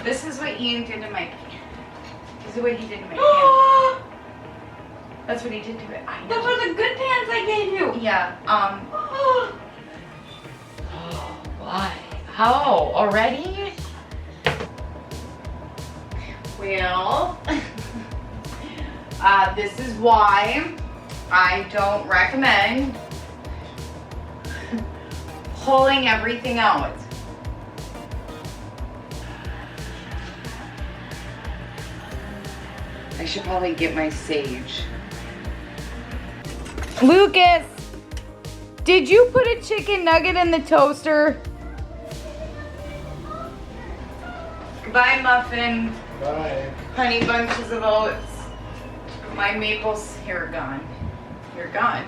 this is what he did to my. This is what he did to my pants. That's what he did to it. I know. Those were the good pants I gave you. Yeah. Oh, Why? How? Already? Well, this is why I don't recommend pulling everything out. I should probably get my sage. Lucas, did you put a chicken nugget in the toaster? Goodbye, muffin. Bye. Honey bunches of oats. My maples, here are gone. You're gone.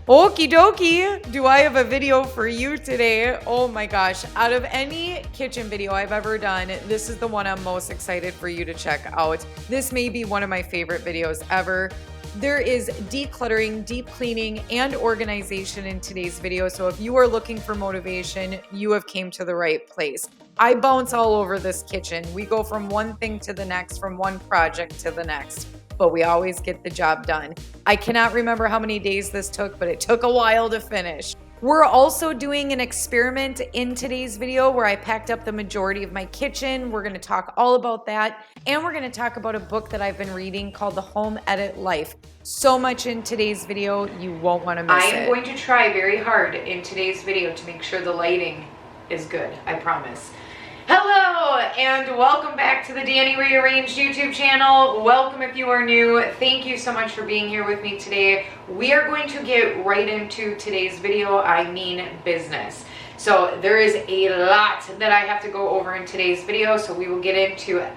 Okie dokie, do I have a video for you today? Oh my gosh, out of any kitchen video I've ever done, this is the one I'm most excited for you to check out. This may be one of my favorite videos ever. There is decluttering, deep cleaning, and organization in today's video. So if you are looking for motivation, you have came to the right place. I bounce all over this kitchen. We go from one thing to the next, from one project to the next, but we always get the job done. I cannot remember how many days this took, but it took a while to finish. We're also doing an experiment in today's video where I packed up the majority of my kitchen. We're gonna talk all about that. And we're gonna talk about a book that I've been reading called The Home Edit Life. So much in today's video, you won't wanna miss it. I am going to try very hard in today's video to make sure the lighting is good, I promise. Hello and welcome back to the Danny Rearranged YouTube channel. Welcome if you are new. Thank you so much for being here with me today. We are going to get right into today's video. I mean business. So there is a lot that I have to go over in today's video, so we will get into it.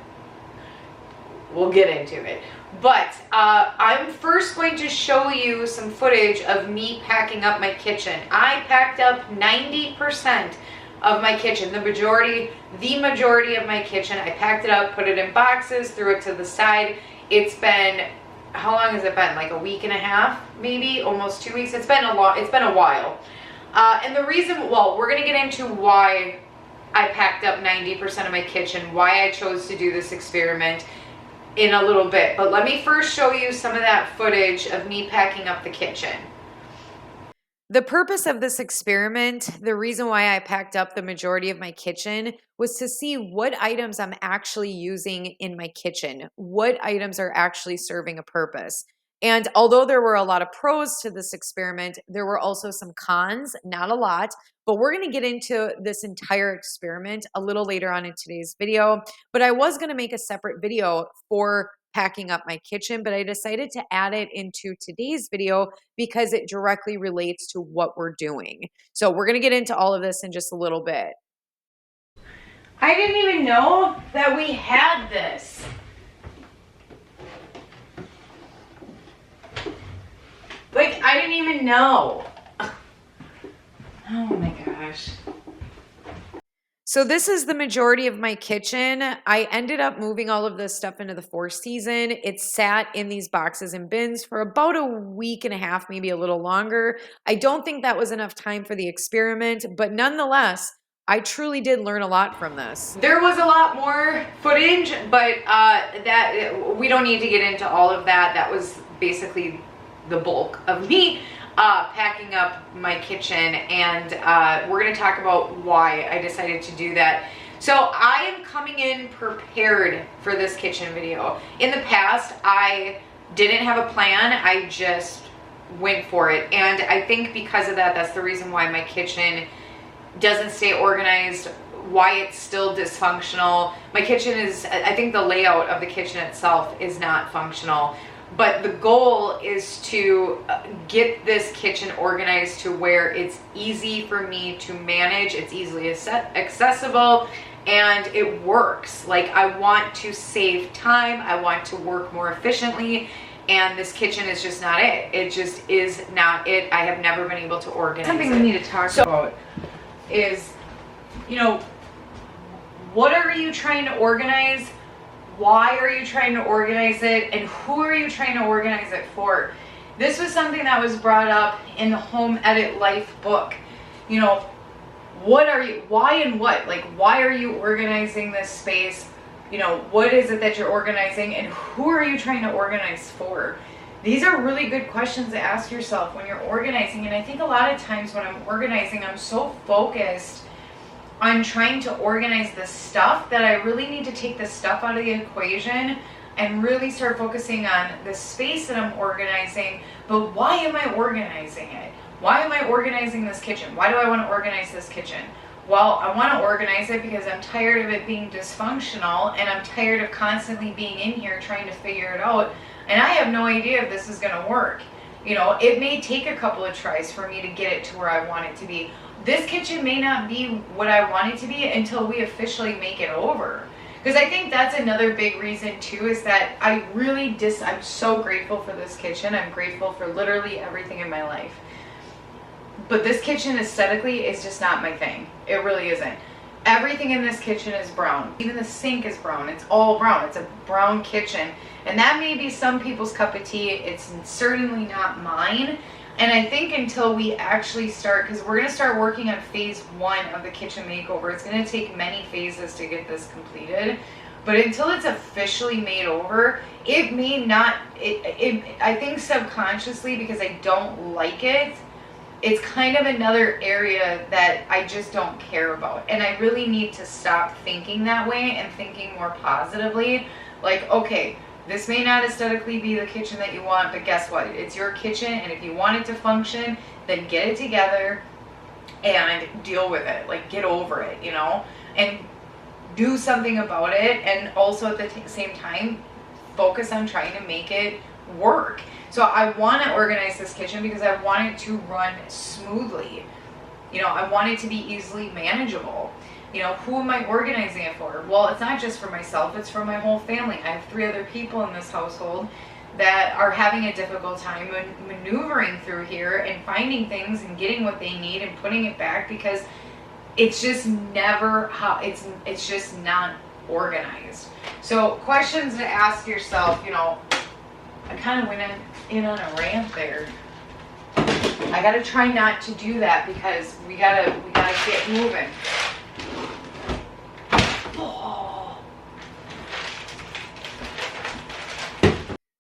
We'll get into it. But I'm first going to show you some footage of me packing up my kitchen. I packed up 90% of my kitchen, the majority of my kitchen. I packed it up, put it in boxes, threw it to the side. It's been, how long has it been? Like a week and a half, maybe almost 2 weeks. It's been a while. And the reason, well, we're gonna get into why I packed up 90% of my kitchen, why I chose to do this experiment in a little bit. But let me first show you some of that footage of me packing up the kitchen. The purpose of this experiment, the reason why I packed up the majority of my kitchen, was to see what items I'm actually using in my kitchen, what items are actually serving a purpose. And although there were a lot of pros to this experiment, there were also some cons, not a lot, but we're gonna get into this entire experiment a little later on in today's video. But I was gonna make a separate video for packing up my kitchen, but I decided to add it into today's video because it directly relates to what we're doing. So we're gonna get into all of this in just a little bit. I didn't even know that we had this. Like, I didn't even know. Oh my gosh. So this is the majority of my kitchen. I ended up moving all of this stuff into the 4th season. It sat in these boxes and bins for about a week and a half, maybe a little longer. I don't think that was enough time for the experiment, but nonetheless, I truly did learn a lot from this. There was a lot more footage, but that we don't need to get into all of that. That was basically the bulk of me packing up my kitchen, and we're going to talk about why I decided to do that. So I am coming in prepared for this kitchen video. In the past, I didn't have a plan. I just went for it, and I think because of that, that's the reason why my kitchen doesn't stay organized, why it's still dysfunctional. My kitchen is, I think the layout of the kitchen itself is not functional. But the goal is to get this kitchen organized to where it's easy for me to manage, it's easily accessible, and it works. Like, I want to save time, I want to work more efficiently, and this kitchen is just not it. It just is not it. I have never been able to organize it. Something we need to talk about is, you know, what are you trying to organize? Why are you trying to organize it? And who are you trying to organize it for? This was something that was brought up in the Home Edit Life book. You know, what are you, why and what? Like, why are you organizing this space? You know, what is it that you're organizing, and who are you trying to organize for? These are really good questions to ask yourself when you're organizing. And I think a lot of times when I'm organizing, I'm so focused on trying to organize the stuff that I really need to take the stuff out of the equation and really start focusing on the space that I'm organizing. But why am I organizing it? Why am I organizing this kitchen? Why do I want to organize this kitchen? Well, I want to organize it because I'm tired of it being dysfunctional, and I'm tired of constantly being in here trying to figure it out. And I have no idea if this is going to work. You know, it may take a couple of tries for me to get it to where I want it to be. This kitchen may not be what I want it to be until we officially make it over. Because I think that's another big reason too, is that I really I'm so grateful for this kitchen. I'm grateful for literally everything in my life. But this kitchen aesthetically is just not my thing. It really isn't. Everything in this kitchen is brown. Even the sink is brown. It's all brown. It's a brown kitchen. And that may be some people's cup of tea. It's certainly not mine. And I think until we actually start, because we're going to start working on phase 1 of the kitchen makeover. It's going to take many phases to get this completed. But until it's officially made over, it may not, I think subconsciously, because I don't like it, it's kind of another area that I just don't care about. And I really need to stop thinking that way and thinking more positively. Like, okay, this may not aesthetically be the kitchen that you want, but guess what? It's your kitchen, and if you want it to function, then get it together and deal with it. Like, get over it, you know? And do something about it, and also at the same time, focus on trying to make it work. So I want to organize this kitchen because I want it to run smoothly. You know, I want it to be easily manageable. You know, who am I organizing it for? Well, it's not just for myself, it's for my whole family. I have 3 other people in this household that are having a difficult time maneuvering through here and finding things and getting what they need and putting it back, because it's just never how it's just not organized. So questions to ask yourself, you know, I kind of went in on a rant there. I gotta try not to do that because we gotta get moving.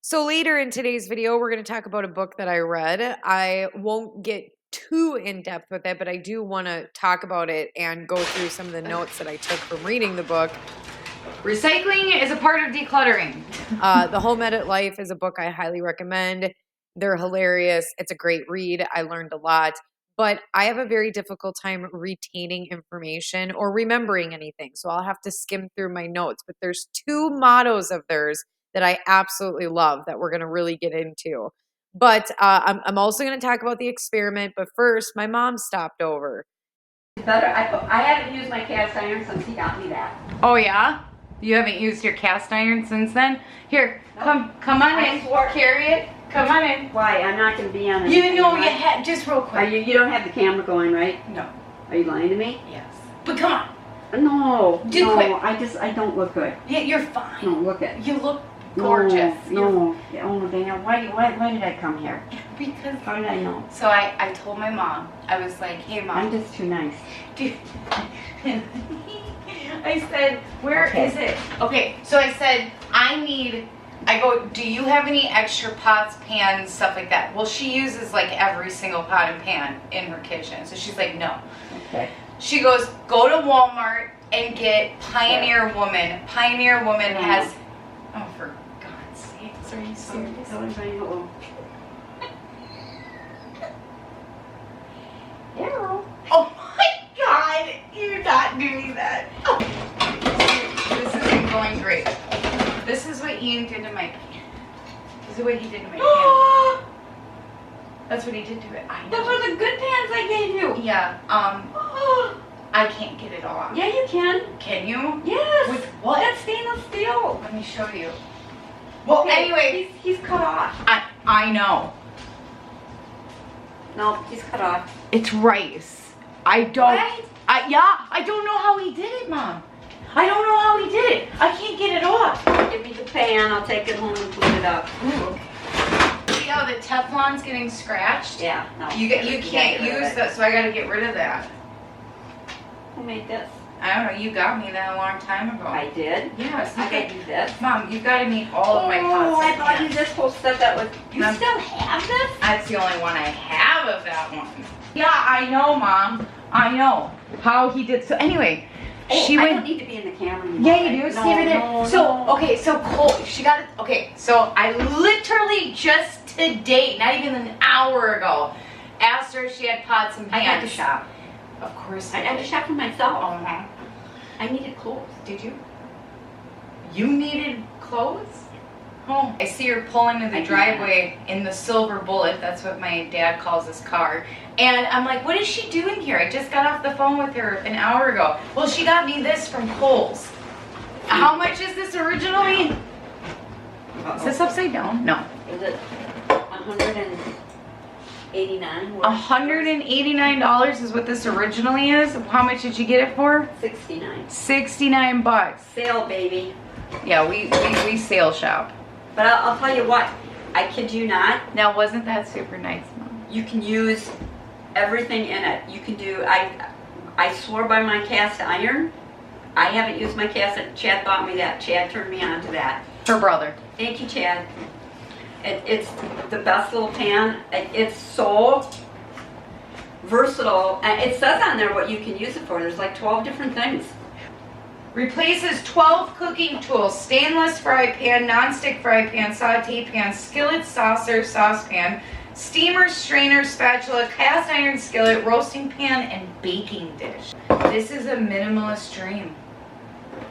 So later in today's video, we're going to talk about a book that I read. I won't get too in depth with it, but I do want to talk about it and go through some of the notes that I took from reading the book. Recycling is a part of decluttering. The Home Edit Life is a book I highly recommend. They're hilarious. It's a great read. I learned a lot. But I have a very difficult time retaining information or remembering anything. So I'll have to skim through my notes. But there's 2 mottos of theirs that I absolutely love that we're going to really get into. But I'm also going to talk about the experiment. But first, my mom stopped over. Better. I haven't used my cast iron since he got me that. Oh, yeah? You haven't used your cast iron since then? Here, nope. Come on in. Carry it. Come on in. Why? I'm not going to be on it. You know, you had, just real quick. You don't have the camera going, right? No. Are you lying to me? Yes. But come on. No. Quick. I don't look good. Yeah, you're fine. No, look at. You look gorgeous. No. Oh, Danielle, why did I come here? Because. How did I know? So I told my mom. I was like, hey, Mom. I'm just too nice. Dude. I said, where is it? Okay, so I said, I go, do you have any extra pots, pans, stuff like that? Well, she uses like every single pot and pan in her kitchen. So she's like, no. Okay. She goes, go to Walmart and get Pioneer Woman. Pioneer Woman has, oh, for God's sakes, are you serious? Hello. Oh my God, you're not doing that. Oh. This isn't going great. This is what Ian did to my pan. This is what he did to my pan. That's what he did to it. I know. Those were the good pans I gave you. Yeah, I can't get it off. Yeah, you can. Can you? Yes. With what? That's stainless steel. Let me show you. Well, Okay, anyway. He's cut off. I know. No, he's cut off. It's rice. I don't. What? I don't know how he did it, Mom. I don't know how he did it. I can't get it off. Give me the pan. I'll take it home and clean it up. Ooh, okay. See how the Teflon's getting scratched? Yeah. No. You can't use that, so I got to get rid of that. Who made this? I don't know, you got me that a long time ago. I did? Yes. I got you this. Mom, you've got to meet all of my pots. Oh, I and bought you pans. this whole set that was, you Mom, still have this? That's the only one I have of that one. Yeah, I know, Mom. I know how he did. So anyway, I don't need to be in the camera anymore. Yeah, you do. No, See right there. no, So, no. okay, so Cole, she got it. Okay, so I literally just today, not even an hour ago, asked her if she had pots and pans. I had to shop. Of course I had to shop for myself. Oh, no. I needed clothes. Did you? You needed clothes? Oh, I see her pull into the driveway in the silver bullet. That's what my dad calls his car. And I'm like, what is she doing here? I just got off the phone with her an hour ago. Well, she got me this from Kohl's. How much is this originally? Is this upside down? No. Is it 189? $189 is what this originally is. How much did you get it for? 69. 69 bucks. Sale, baby. Yeah, we sale shop. But I'll tell you what, I kid you not, Now, wasn't that super nice, Mom? you can use everything in it. You can do, I swore by my cast iron. I haven't used my cast iron. Chad bought me that. Chad turned me on to that. Her brother. Thank you, Chad. It's the best little pan. It's so versatile. And it says on there what you can use it for. There's like 12 different things. Replaces 12 cooking tools: stainless fry pan, non-stick fry pan, saute pan, skillet, saucer, saucepan, steamer, strainer, spatula, cast iron skillet, roasting pan, and baking dish. This is a minimalist dream.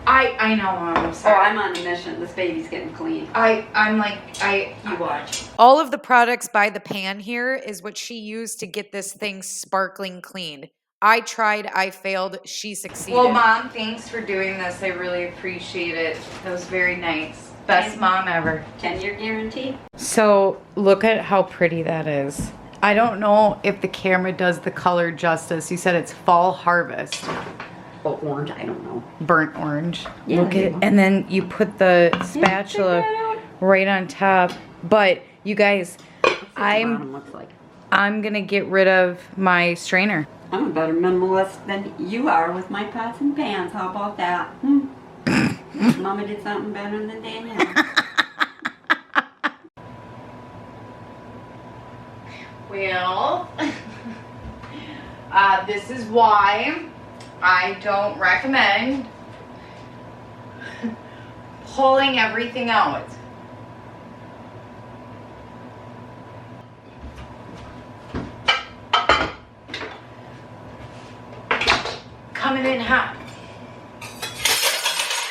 I know, Mom, I'm Oh, sorry. I'm on a mission. This baby's getting clean. You watch. All of the products by the pan here is what she used to get this thing sparkling clean. I tried, I failed, she succeeded. Well, Mom, thanks for doing this. I really appreciate it. That was very nice. Best mom ever. 10-year guarantee. So look at how pretty that is. I don't know if the camera does the color justice. You said it's fall harvest. Oh, orange, I don't know. Burnt orange. Yeah, Look at, and then you put the spatula right on top. But you guys, Looks like. I'm gonna get rid of my strainer. I'm a better minimalist than you are with my pots and pans. How about that? Mama did something better than Danielle. Well, this is why I don't recommend pulling everything out. Coming in hot.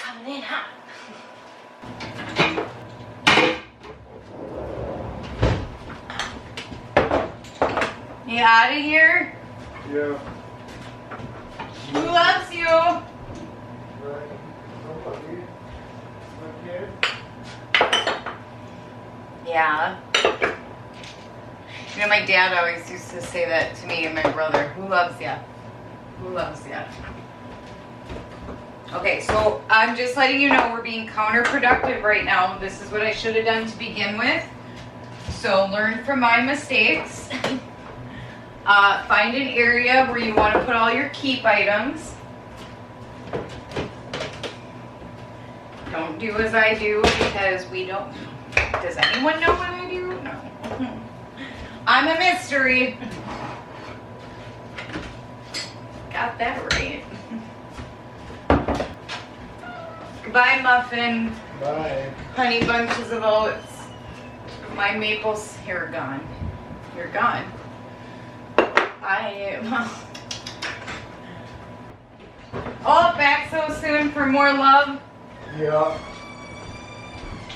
Coming in hot. You out of here? Yeah. Who loves you? Right. Somebody. Okay. Yeah. You know, my dad always used to say that to me and my brother. Who loves ya? Who loves ya? Okay, so I'm just letting you know we're being counterproductive right now. This is what I should have done to begin with. So learn from my mistakes. Find an area where you want to put all your keep items. Don't do as I do because we don't. Does anyone know what I do? No. I'm a mystery. Got that right. Goodbye, muffin. Bye. Honey bunches of oats. My maples, here are gone. You're gone. Oh, back so soon for more love. Yeah.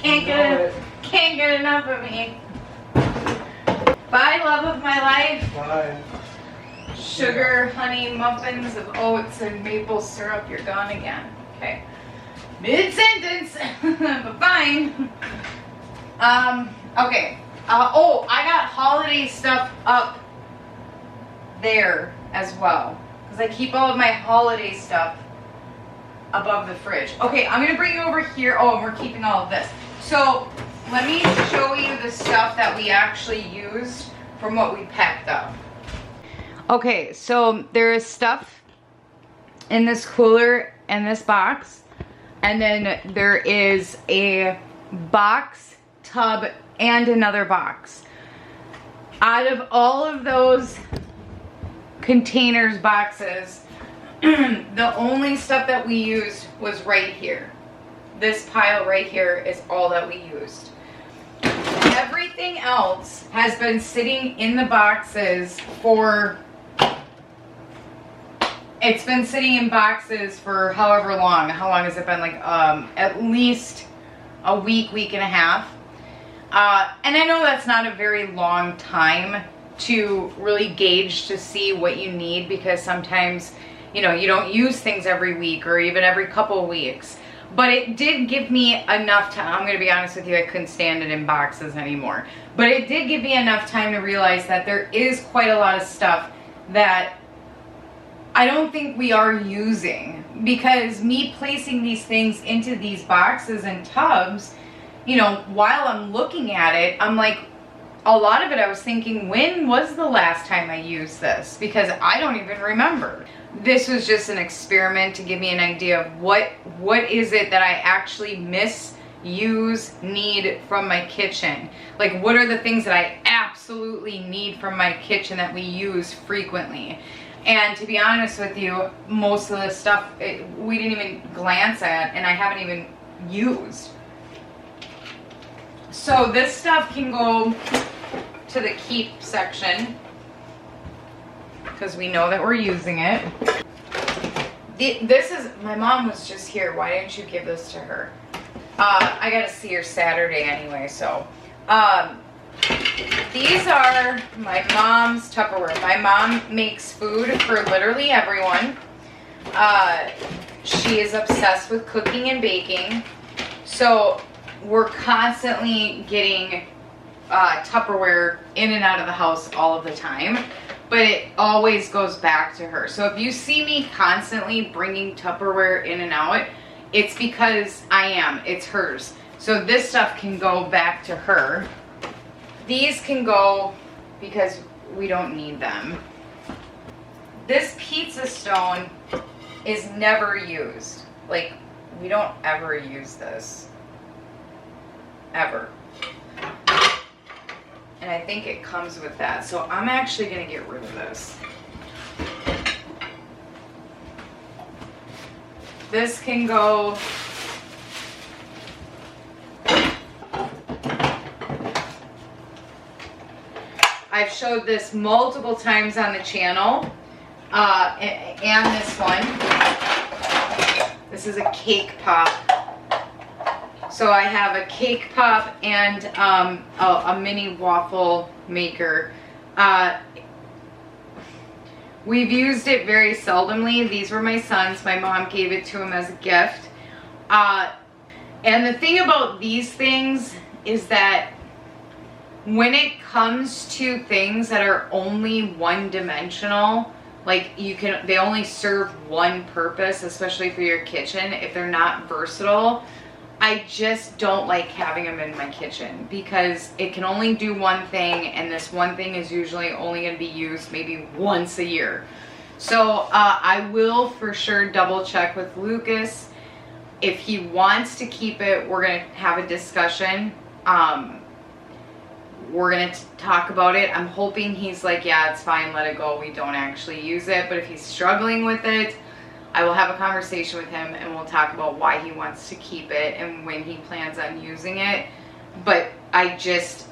Can't get enough of me. Bye, love of my life. Bye. Sugar, honey, muffins of oats and maple syrup. You're gone again. Okay. Mid-sentence, but fine. Okay. Oh, I got holiday stuff up there as well, because I keep all of my holiday stuff above the fridge. Okay, I'm gonna bring you over here. Oh, and we're keeping all of this. So let me show you the stuff that we actually used from what we packed up. Okay, so there is stuff in this cooler and this box. And then there is a box, tub, and another box. Out of all of those containers, boxes, the only stuff that we used was right here. This pile right here is all that we used. Everything else has been sitting in the boxes for, it's been sitting in boxes for however long. How long has it been? Like at least a week, week and a half. And I know that's not a very long time to really gauge to see what you need, because sometimes, you know, you don't use things every week or even every couple of weeks. But it did give me enough time. I'm going to be honest with you, I couldn't stand it in boxes anymore. But it did give me enough time to realize that there is quite a lot of stuff that I don't think we are using. Because me placing these things into these boxes and tubs, you know, while I'm looking at it, I'm like, a lot of it I was thinking, when was the last time I used this? Because I don't even remember. This was just an experiment to give me an idea of what is it that I actually misuse, need from my kitchen. Like, what are the things that I absolutely need from my kitchen that we use frequently? And to be honest with you, most of the stuff we didn't even glance at, and I haven't even used. So this stuff can go to the keep section, because we know that we're using it. This is, my mom was just here. Why didn't you give this to her? I got to see her Saturday anyway, so. These are my mom's Tupperware. My mom makes food for literally everyone. She is obsessed with cooking and baking. So we're constantly getting Tupperware in and out of the house all of the time, but it always goes back to her. So if you see me constantly bringing Tupperware in and out, it's because it's hers. So this stuff can go back to her. These can go because we don't need them. This pizza stone is never used. Like, we don't ever use this. Ever. And I think it comes with that. So I'm actually going to get rid of this. This can go. I've showed this multiple times on the channel. And this one. This is a cake pop. So I have a cake pop and a mini waffle maker. We've used it very seldomly. These were my son's. My mom gave it to him as a gift. And the thing about these things is that when it comes to things that are only one-dimensional, like they only serve one purpose, especially for your kitchen, if they're not versatile, I just don't like having them in my kitchen, because it can only do one thing, and this one thing is usually only going to be used maybe once a year. So I will for sure double check with Lucas. If he wants to keep it, we're going to have a discussion. We're going to talk about it. I'm hoping he's like, yeah, it's fine, let it go, we don't actually use it. But if he's struggling with it, I will have a conversation with him and we'll talk about why he wants to keep it and when he plans on using it. But I just,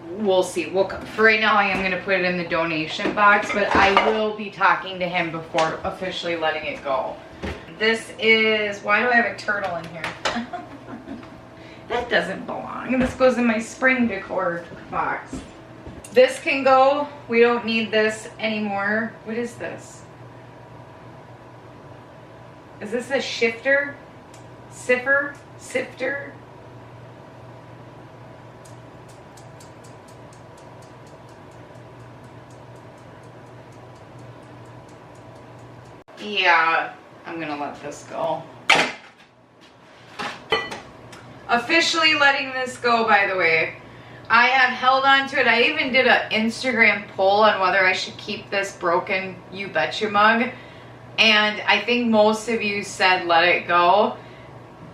we'll see. For right now, I am going to put it in the donation box, but I will be talking to him before officially letting it go. This is, why do I have a turtle in here? That doesn't belong. This goes in my spring decor box. This can go. We don't need this anymore. What is this? Is this a shifter? Sifter? Yeah, I'm gonna let this go. Officially letting this go, by the way. I have held on to it. I even did an Instagram poll on whether I should keep this broken You Betcha mug. And I think most of you said let it go,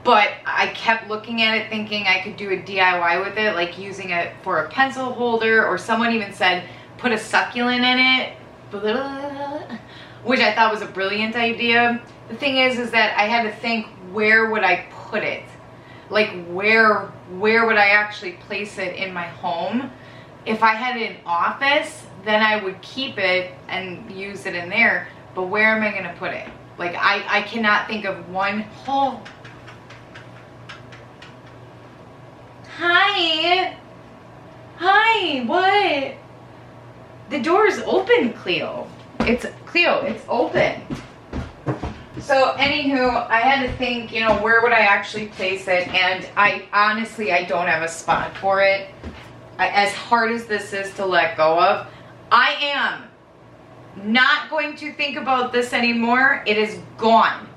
but I kept looking at it thinking I could do a DIY with it, like using it for a pencil holder, or someone even said put a succulent in it, which I thought was a brilliant idea. The thing is that I had to think, where would I put it? Like where would I actually place it in my home? If I had an office, then I would keep it and use it in there. But where am I going to put it? Like, I cannot think of one whole... Hi. Hi, what? The door is open, Cleo. It's open. So, anywho, I had to think, you know, where would I actually place it? And I don't have a spot for it. As hard as this is to let go of, I am not going to think about this anymore. It is gone.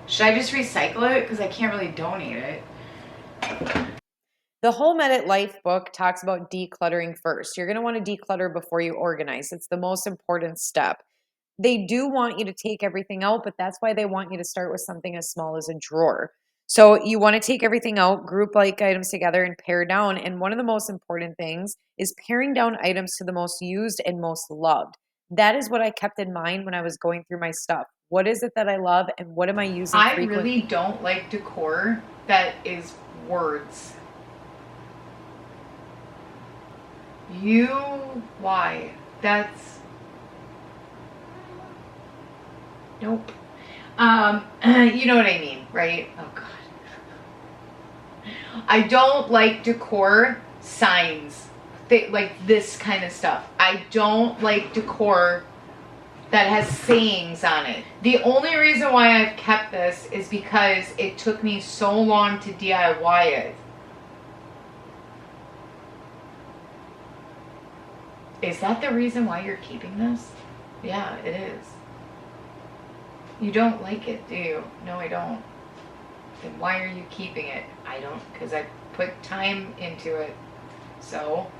Should I just recycle it? Because I can't really donate it. The Home Edit Life book talks about decluttering first. You're going to want to declutter before you organize. It's the most important step. They do want you to take everything out, but that's why they want you to start with something as small as a drawer. So you want to take everything out, group like items together, and pare down. And one of the most important things is paring down items to the most used and most loved. That is what I kept in mind when I was going through my stuff. What is it that I love and what am I using frequently? I really don't like decor that is words. Why? That's... Nope. You know what I mean, right? Oh, God. I don't like decor signs, like this kind of stuff. I don't like decor that has sayings on it. The only reason why I've kept this is because it took me so long to DIY it. Is that the reason why you're keeping this? Yeah, it is. You don't like it, do you? No, I don't. Then why are you keeping it? I don't, because I put time into it. So,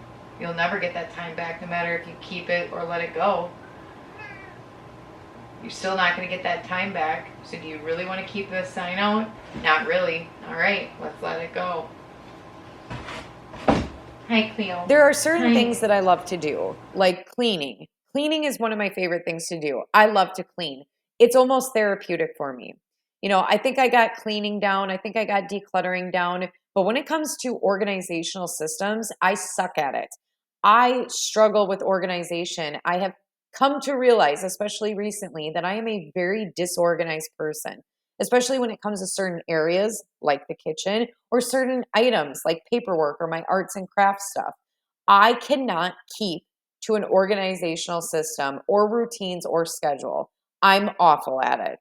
you'll never get that time back no matter if you keep it or let it go. You're still not going to get that time back. So do you really want to keep this sign out? Not really. All right, let's let it go. Hi, Cleo. There are certain things that I love to do, like cleaning. Cleaning is one of my favorite things to do. I love to clean. It's almost therapeutic for me. You know, I think I got cleaning down. I think I got decluttering down. But when it comes to organizational systems, I suck at it. I struggle with organization. I have come to realize, especially recently, that I am a very disorganized person, especially when it comes to certain areas like the kitchen or certain items like paperwork or my arts and crafts stuff. I cannot keep to an organizational system or routines or schedule. I'm awful at it.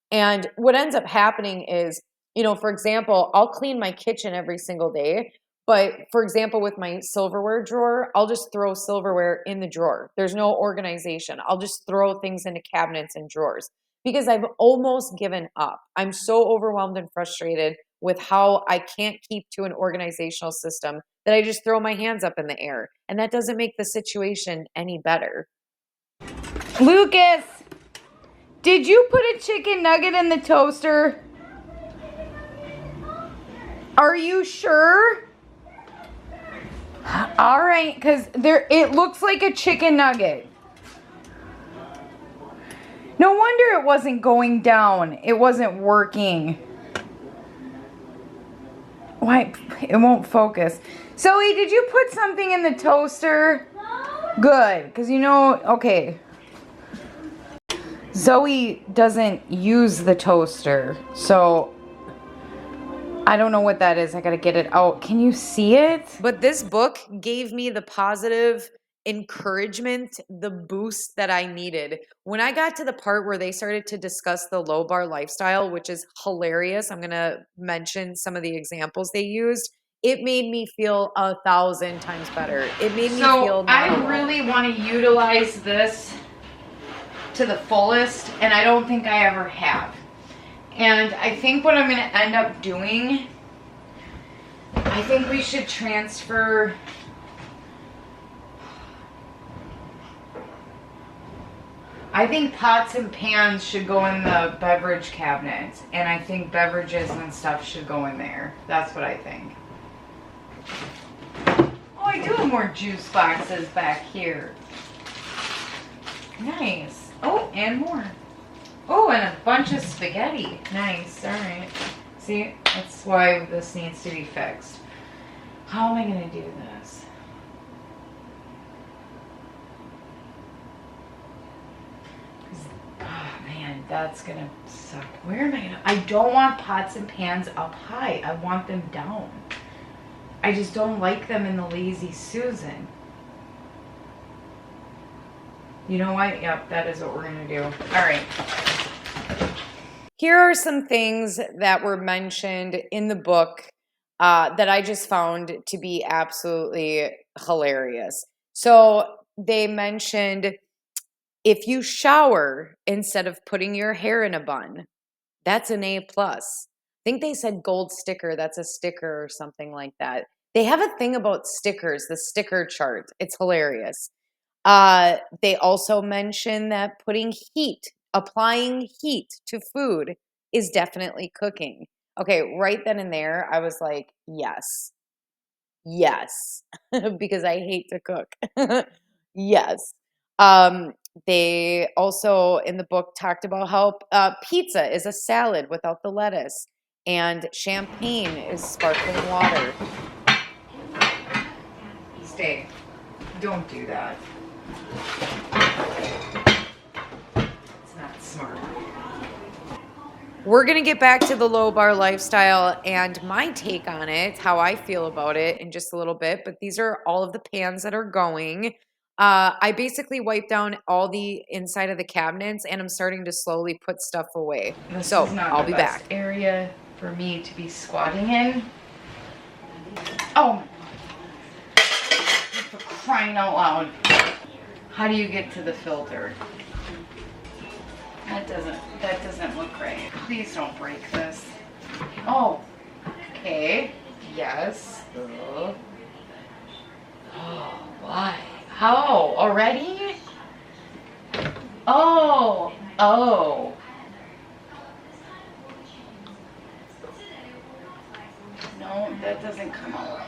And what ends up happening is, you know, for example, I'll clean my kitchen every single day. But for example, with my silverware drawer, I'll just throw silverware in the drawer. There's no organization. I'll just throw things into cabinets and drawers because I've almost given up. I'm so overwhelmed and frustrated with how I can't keep to an organizational system that I just throw my hands up in the air. And that doesn't make the situation any better. Lucas, did you put a chicken nugget in the toaster? Are you sure? All right, because it looks like a chicken nugget. No wonder it wasn't going down. It wasn't working. Why? It won't focus. Zoe, did you put something in the toaster? No. Good, because you know, okay. Zoe doesn't use the toaster, so I don't know what that is. I gotta get it out. Can you see it? But this book gave me the positive encouragement, the boost that I needed. When I got to the part where they started to discuss the low bar lifestyle, which is hilarious, I'm gonna mention some of the examples they used. It made me feel 1,000 times better. It made me feel normal. I really want to utilize this to the fullest, and I don't think I ever have. And I think what I'm going to end up doing, I think we should transfer I think pots and pans should go in the beverage cabinet, and I think beverages and stuff should go in there. That's what I think. Oh, I do have more juice boxes back here. Nice. Oh, and more. Oh, and a bunch of spaghetti. Nice. All right. See, that's why this needs to be fixed. How am I going to do this? Oh man, that's gonna suck. Where am I gonna? I don't want pots and pans up high. I want them down. I just don't like them in the Lazy Susan. You know what? Yep, that is what we're gonna do. All right. Here are some things that were mentioned in the book that I just found to be absolutely hilarious. So they mentioned, if you shower instead of putting your hair in a bun, that's an A+. I think they said gold sticker. That's a sticker or something like that. They have a thing about stickers, the sticker chart. It's hilarious. They also mention that applying heat to food is definitely cooking. Okay, right then and there, I was like, yes. Yes, because I hate to cook. Yes. They also in the book talked about how pizza is a salad without the lettuce, and champagne is sparkling water. Stay. Don't do that. It's not smart. We're going to get back to the low bar lifestyle and my take on it, how I feel about it in just a little bit. But these are all of the pans that are going. I basically wiped down all the inside of the cabinets and I'm starting to slowly put stuff away. So I'll be back. Area for me to be squatting in. Oh my God. For crying out loud. How do you get to the filter? That doesn't look right. Please don't break this. Oh, okay. Yes. Oh, why? How? Already? Oh. No, that doesn't come out.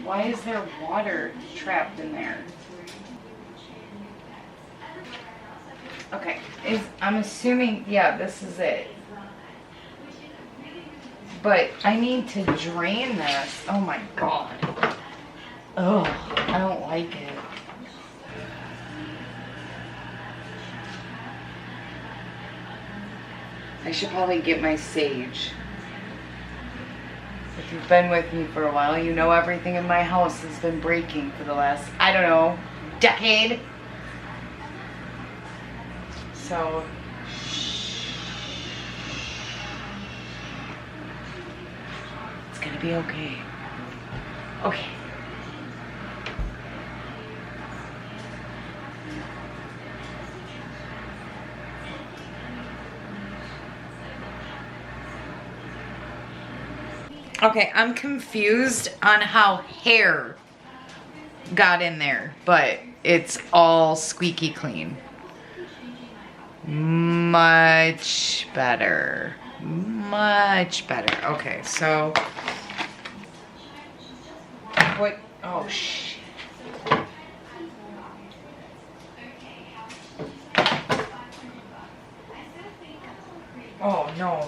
Why is there water trapped in there? Okay, I'm assuming, yeah, this is it. But I need to drain this. Oh my God. Oh, I don't like it. I should probably get my sage. If you've been with me for a while, you know everything in my house has been breaking for the last, I don't know, decade. So, it's gonna be okay. Okay. Okay, I'm confused on how hair got in there, but it's all squeaky clean. Much better. Much better. Okay, so what? Oh shit. Oh no,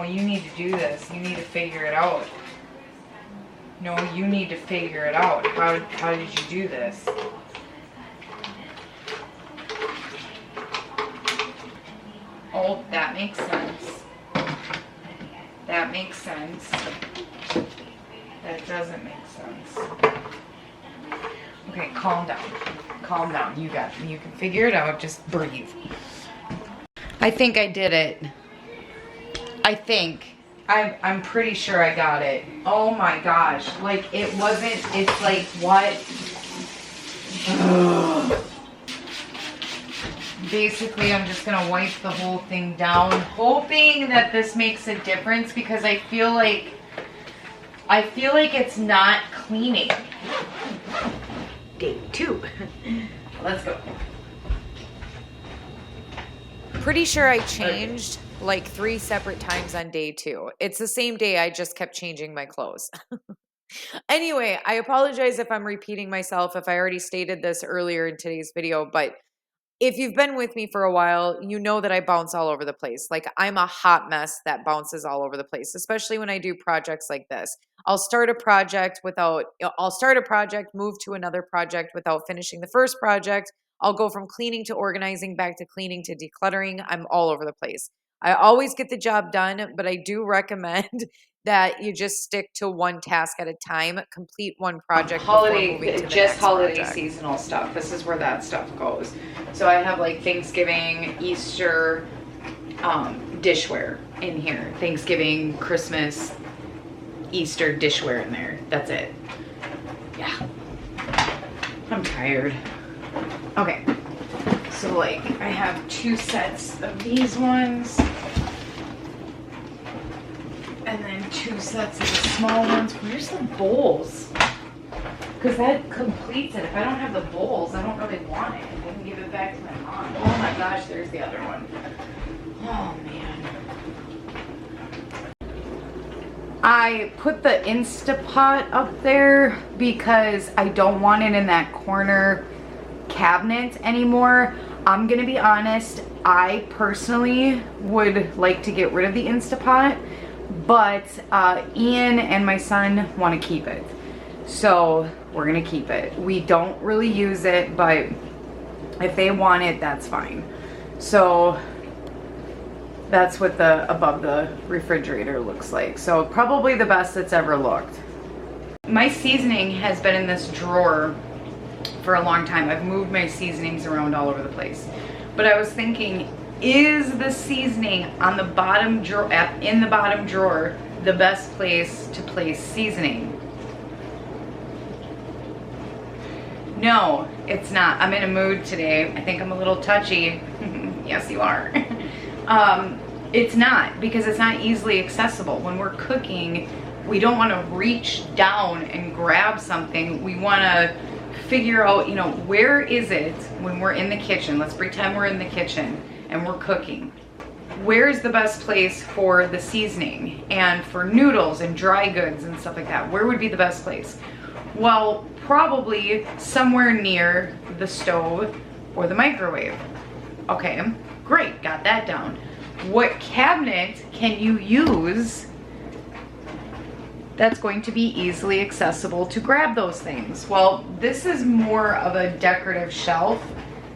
you need to do this. You need to figure it out. No, you need to figure it out. How did you do this? Oh, that makes sense. That makes sense. That doesn't make sense. Okay, calm down. Calm down. You got it. You can figure it out. Just breathe. I think I did it. I think. I'm pretty sure I got it. Oh my gosh. Like, it wasn't, it's like, what? Ugh. Basically, I'm just gonna wipe the whole thing down, hoping that this makes a difference because I feel like it's not cleaning. Day 2. Let's go. Pretty sure I changed like 3 separate times on day 2. It's the same day, I just kept changing my clothes. Anyway, I apologize if I'm repeating myself, if I already stated this earlier in today's video, but if you've been with me for a while, you know that I bounce all over the place. Like, I'm a hot mess that bounces all over the place, especially when I do projects like this. I'll start a project, move to another project without finishing the first project. I'll go from cleaning to organizing, back to cleaning to decluttering. I'm all over the place. I always get the job done, but I do recommend that you just stick to one task at a time, complete one project before moving to the next project. Seasonal stuff. This is where that stuff goes. So I have like Thanksgiving, Easter, dishware in here. Thanksgiving, Christmas, Easter dishware in there. That's it. Yeah. I'm tired. Okay. So like I have 2 sets of these ones. And then 2 sets of the small ones. Where's the bowls? Because that completes it. If I don't have the bowls, I don't really want it. I can give it back to my mom. Oh my gosh, there's the other one. Oh man. I put the Instapot up there because I don't want it in that corner cabinet anymore. I'm gonna be honest, I personally would like to get rid of the Instapot, but Ian and my son want to keep it. So we're gonna keep it. We don't really use it, but if they want it, that's fine. So that's what the above the refrigerator looks like. So probably the best it's ever looked. My seasoning has been in this drawer for a long time. I've moved my seasonings around all over the place. But I was thinking, is the seasoning on the bottom drawer, in the bottom drawer, the best place to place seasoning? No, it's not. I'm in a mood today. I think I'm a little touchy. Yes, you are. It's not, because it's not easily accessible. When we're cooking, we don't want to reach down and grab something. We want to figure out, you know, where is it when we're in the kitchen? Let's pretend we're in the kitchen and we're cooking. Where's the best place for the seasoning and for noodles and dry goods and stuff like that? Where would be the best place? Well, probably somewhere near the stove or the microwave. Okay, great, got that down. What cabinet can you use that's going to be easily accessible to grab those things? Well, this is more of a decorative shelf,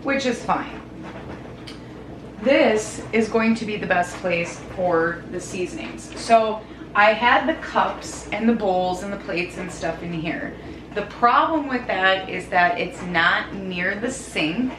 which is fine. This is going to be the best place for the seasonings. So I had the cups and the bowls and the plates and stuff in here. The problem with that is that it's not near the sink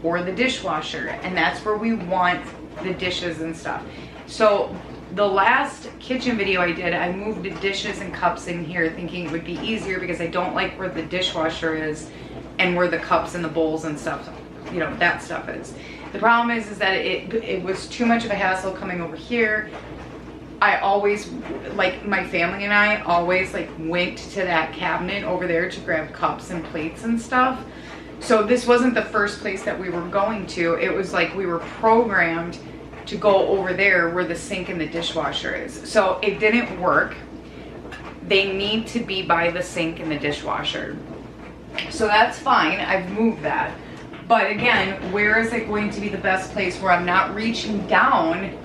or the dishwasher, and that's where we want the dishes and stuff. So the last kitchen video I did, I moved the dishes and cups in here thinking it would be easier because I don't like where the dishwasher is and where the cups and the bowls and stuff, you know, that stuff is. The problem is that it was too much of a hassle coming over here. I always, like my family and I always like went to that cabinet over there to grab cups and plates and stuff. So this wasn't the first place that we were going to. It was like we were programmed to go over there where the sink and the dishwasher is. So it didn't work. They need to be by the sink and the dishwasher. So that's fine, I've moved that. But again, where is it going to be the best place where I'm not reaching down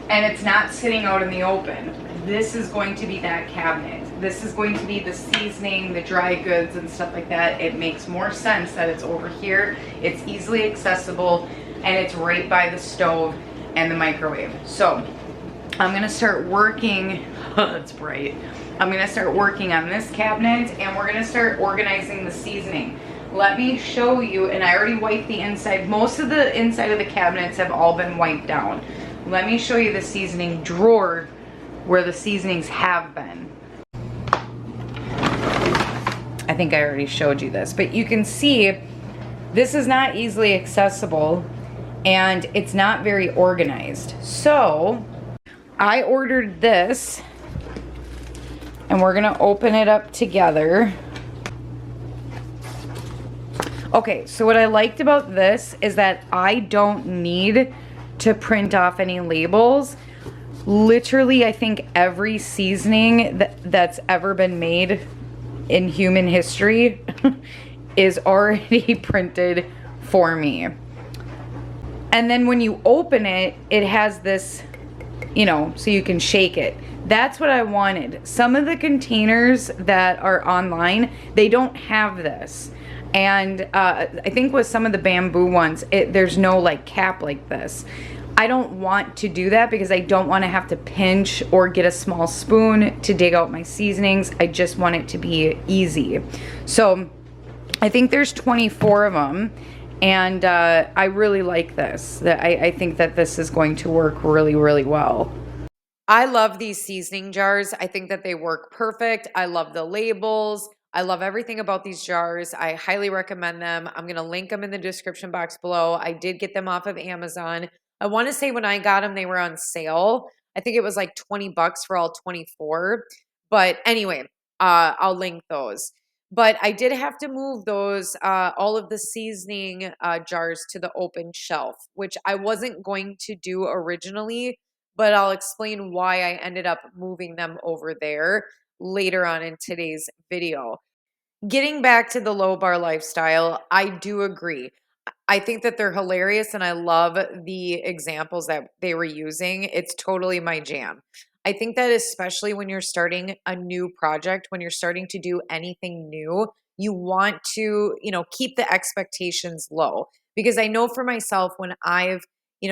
and it's not sitting out in the open? This is going to be that cabinet. This is going to be the seasoning, the dry goods and stuff like that. It makes more sense that it's over here. It's easily accessible and it's right by the stove and the microwave. So I'm gonna start working, it's bright. I'm gonna start working on this cabinet and we're gonna start organizing the seasoning. Let me show you, and I already wiped the inside. Most of the inside of the cabinets have all been wiped down. Let me show you the seasoning drawer where the seasonings have been. I think I already showed you this, but you can see this is not easily accessible and it's not very organized. So I ordered this and we're gonna open it up together. Okay, so what I liked about this is that I don't need to print off any labels. Literally, I think every seasoning that's ever been made in human history is already printed for me. And then when you open it, it has this, you know, so you can shake it. That's what I wanted. Some of the containers that are online, they don't have this. And I think with some of the bamboo ones, there's no like cap like this. I don't want to do that because I don't want to have to pinch or get a small spoon to dig out my seasonings. I just want it to be easy. So I think there's 24 of them. And I really like this. I think that this is going to work really, really well. I love these seasoning jars. I think that they work perfect. I love the labels. I love everything about these jars. I highly recommend them. I'm going to link them in the description box below. I did get them off of Amazon. I want to say when I got them, they were on sale. I think it was like 20 bucks for all 24. But anyway, I'll link those. But I did have to move those, all of the seasoning jars to the open shelf, which I wasn't going to do originally, but I'll explain why I ended up moving them over there later on in today's video. Getting back to the low bar lifestyle, I do agree. I think that they're hilarious and I love the examples that they were using. It's totally my jam. I think that especially when you're starting a new project, when you're starting to do anything new, you want to, keep the expectations low. Because I know for myself when I've,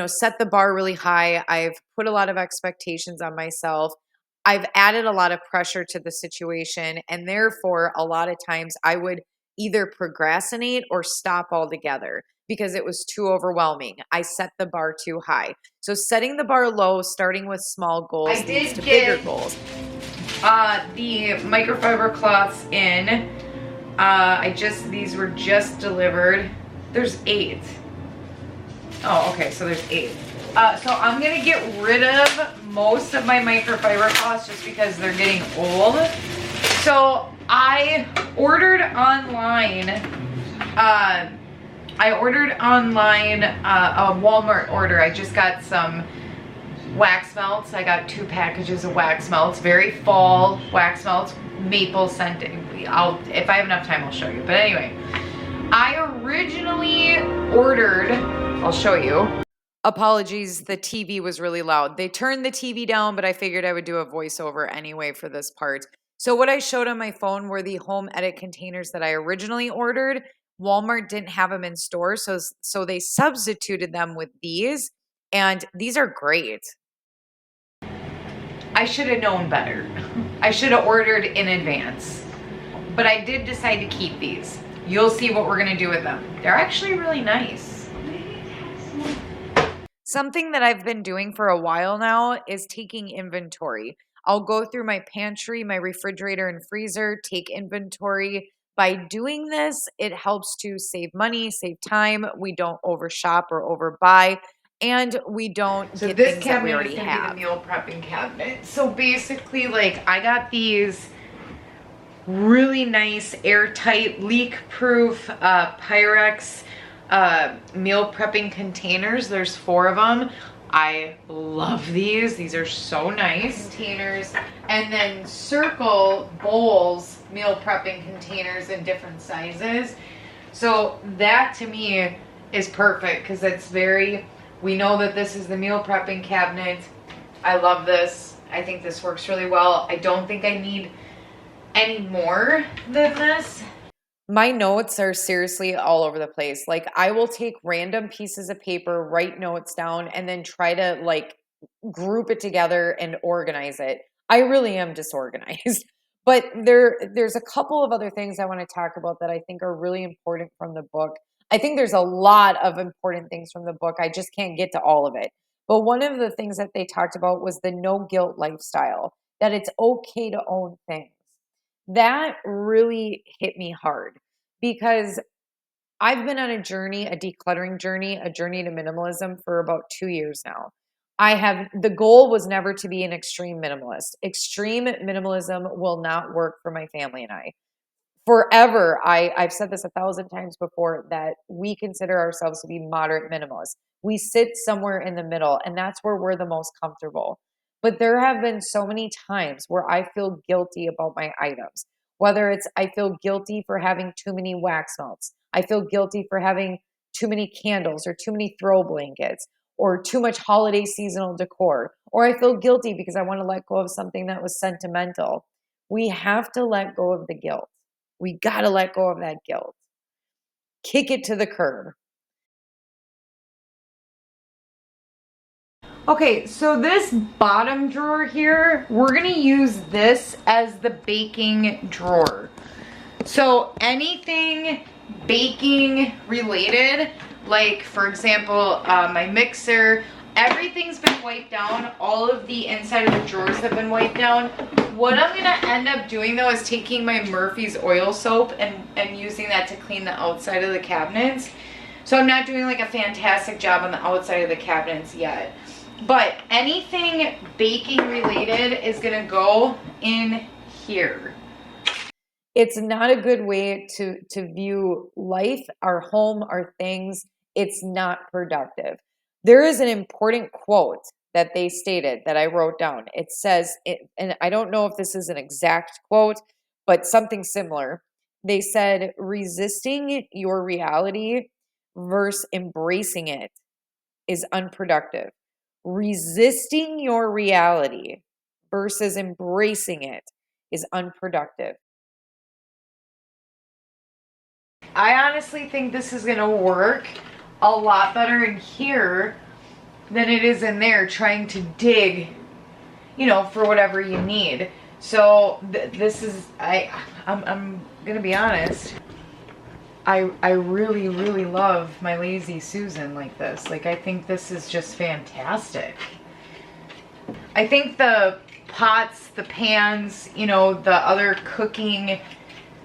set the bar really high, I've put a lot of expectations on myself. I've added a lot of pressure to the situation. And therefore, a lot of times I would either procrastinate or stop altogether because it was too overwhelming. I set the bar too high. So setting the bar low, starting with small goals leads to bigger goals. The microfiber cloths in. These were just delivered. There's 8. Oh, okay, so there's 8. So I'm gonna get rid of most of my microfiber cloths just because they're getting old. So I ordered online, a Walmart order. I just got some wax melts. I got 2 packages of wax melts, very fall wax melts, maple scented. If I have enough time, I'll show you. But anyway, I originally ordered, I'll show you. Apologies, the TV was really loud. They turned the TV down, but I figured I would do a voiceover anyway for this part. So what I showed on my phone were the home edit containers that I originally ordered. Walmart didn't have them in store, so they substituted them with these, and these are great. I should have known better. I should have ordered in advance. But I did decide to keep these. You'll see what we're gonna do with them. They're actually really nice. Something that I've been doing for a while now is taking inventory. I'll go through my pantry, my refrigerator and freezer, take inventory. By doing this, it helps to save money, save time. We don't overshop or overbuy, and we don't get things that we already have. So this cabinet is gonna be the meal prepping cabinet. So basically, I got these really nice, airtight, leak-proof Pyrex meal prepping containers. There's 4 of them. I love these. These are so nice. Containers. And then circle bowls, meal prepping containers in different sizes. So that to me is perfect because it's we know that this is the meal prepping cabinet. I love this. I think this works really well. I don't think I need any more than this. My notes are seriously all over the place. I will take random pieces of paper, write notes down, and then try to group it together and organize it. I really am disorganized. But there's a couple of other things I want to talk about that I think are really important from the book. I think there's a lot of important things from the book. I just can't get to all of it. But one of the things that they talked about was the no guilt lifestyle, that it's okay to own things. That really hit me hard because I've been on a journey, a decluttering journey, a journey to minimalism for about 2 years now. The goal was never to be an extreme minimalist. Extreme minimalism will not work for my family and I. forever, I've said this 1,000 times before, that we consider ourselves to be moderate minimalists. We sit somewhere in the middle, and that's where we're the most comfortable. But there have been so many times where I feel guilty about my items. Whether it's I feel guilty for having too many wax melts, I feel guilty for having too many candles or too many throw blankets or too much holiday seasonal decor, or I feel guilty because I want to let go of something that was sentimental. We have to let go of the guilt. We got to let go of that guilt. Kick it to the curb. Okay, so this bottom drawer here, we're gonna use this as the baking drawer. So anything baking related, like for example, my mixer, everything's been wiped down. All of the inside of the drawers have been wiped down. What I'm gonna end up doing though is taking my Murphy's oil soap and using that to clean the outside of the cabinets. So I'm not doing like a fantastic job on the outside of the cabinets yet. But anything baking related is gonna go in here. It's not a good way to view life, our home, our things. It's not productive. There is an important quote that they stated that I wrote down. It says, and I don't know if this is an exact quote, but something similar. They said, resisting your reality versus embracing it is unproductive. Resisting your reality versus embracing it is unproductive. I honestly think this is gonna work a lot better in here than it is in there, trying to dig, you know, for whatever you need. So this is, I'm gonna be honest, I really, really love my Lazy Susan like this. Like, I think this is just fantastic. I think the pots, the pans, you know, the other cooking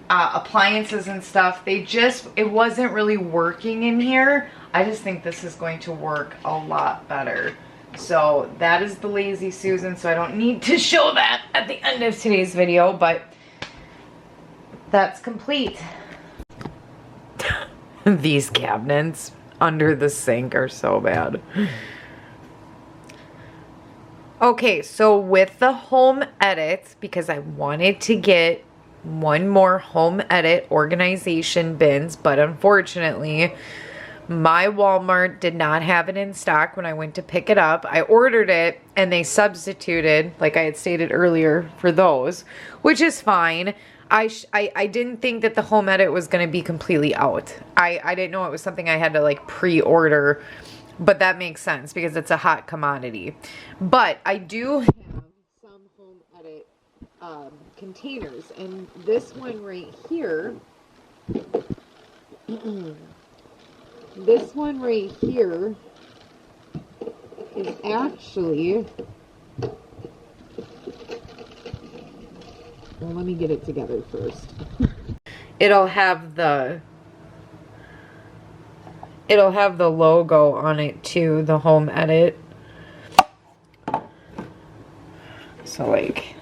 appliances and stuff, it wasn't really working in here. I just think this is going to work a lot better. So that is the Lazy Susan, so I don't need to show that at the end of today's video, but that's complete. These cabinets under the sink are so bad. Okay, so with the home edits, because I wanted to get one more home edit organization bins, but unfortunately my Walmart did not have it in stock when I went to pick it up. I ordered it and they substituted, like I had stated earlier, for those, which is fine. I didn't think that the home edit was going to be completely out. I didn't know it was something I had to like pre-order, but that makes sense because it's a hot commodity. But I do have some home edit containers, and this one right here, this one right here is actually, well, let me get it together first. It'll have the logo on it too, the home edit. So like,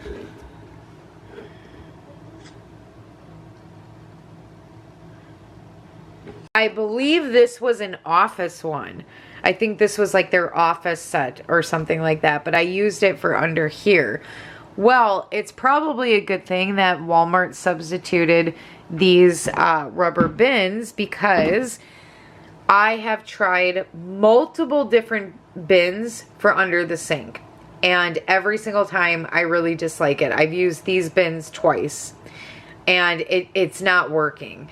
I believe this was an office one. I think this was like their office set or something like that, but I used it for under here. Well, it's probably a good thing that Walmart substituted these rubber bins, because I have tried multiple different bins for under the sink, and every single time I really dislike it. I've used these bins twice and it's not working.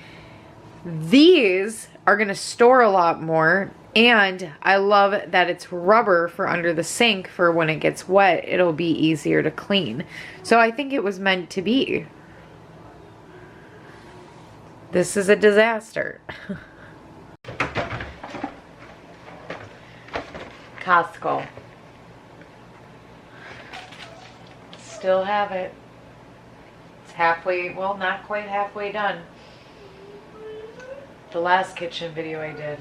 These are going to store a lot more, and I love that it's rubber for under the sink for when it gets wet. It'll be easier to clean. So I think it was meant to be. This is a disaster. Costco. Still have it. It's halfway, well, not quite halfway done. The last kitchen video I did.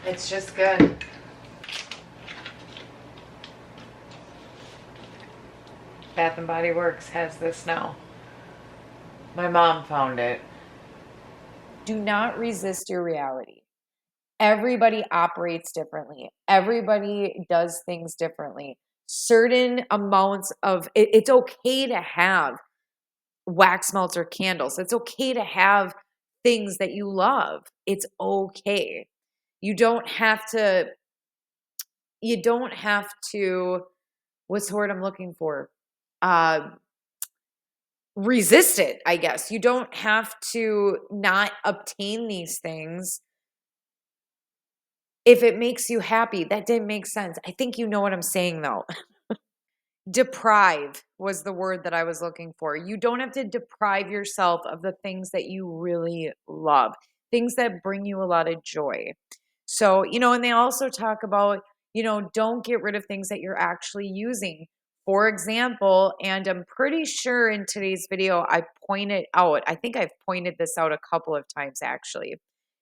It's just good. Bath and Body Works has this now. My mom found it. Do not resist your reality. Everybody operates differently. Everybody does things differently. Certain amounts of it's okay to have wax melts or candles. It's okay to have things that you love. It's okay. You don't have to you don't have to what's the word I'm looking for? Uh resist it, I guess. You don't have to not obtain these things if it makes you happy. That didn't make sense. I think you know what I'm saying though. Deprive was the word that I was looking for. You don't have to deprive yourself of the things that you really love, things that bring you a lot of joy. So, and they also talk about, don't get rid of things that you're actually using. For example, and I'm pretty sure in today's video, I pointed out, I think I've pointed this out a couple of times actually.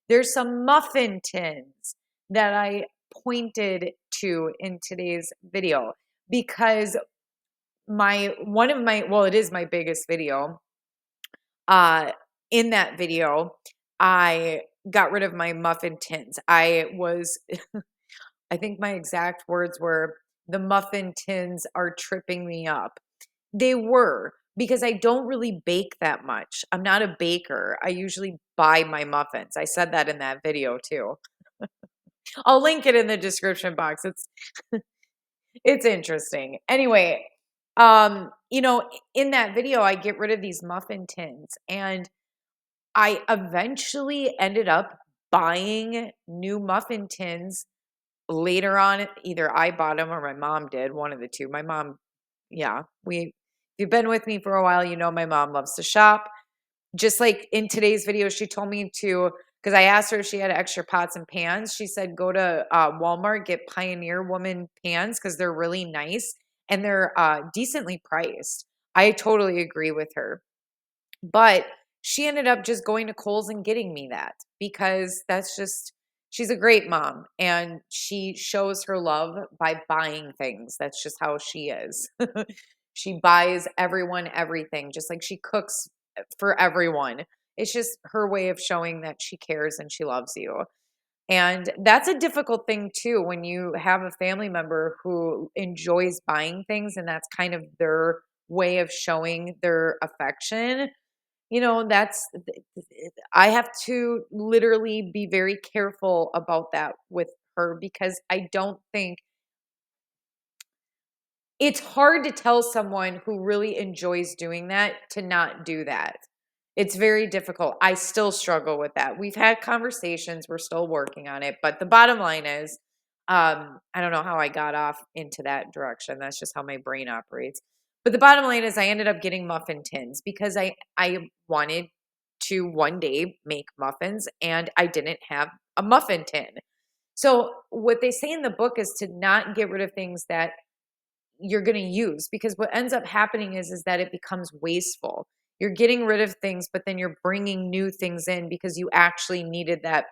There's some muffin tins that I pointed to in today's video because it is my biggest video. Uh, in that video, I got rid of my muffin tins. I think my exact words were, the muffin tins are tripping me up. They were, because I don't really bake that much. I'm not a baker. I usually buy my muffins. I said that in that video too. I'll link it in the description box. It's interesting. Anyway, in that video, I get rid of these muffin tins and I eventually ended up buying new muffin tins later on. Either I bought them or my mom did, one of the two. My mom, yeah, if you've been with me for a while, my mom loves to shop. Just like in today's video, she told me to, because I asked her if she had extra pots and pans. She said, go to Walmart, get Pioneer Woman pans because they're really nice and they're decently priced. I totally agree with her. But she ended up just going to Kohl's and getting me that because she's a great mom and she shows her love by buying things. That's just how she is. She buys everyone everything, just like she cooks for everyone. It's just her way of showing that she cares and she loves you. And that's a difficult thing too when you have a family member who enjoys buying things and that's kind of their way of showing their affection. That's I have to literally be very careful about that with her because I don't think it's hard to tell someone who really enjoys doing that to not do that. It's very difficult. I still struggle with that. We've had conversations, we're still working on it, but the bottom line is, I don't know how I got off into that direction. That's just how my brain operates. But the bottom line is I ended up getting muffin tins because I wanted to one day make muffins and I didn't have a muffin tin. So what they say in the book is to not get rid of things that you're going to use because what ends up happening is that it becomes wasteful. You're getting rid of things, but then you're bringing new things in because you actually needed that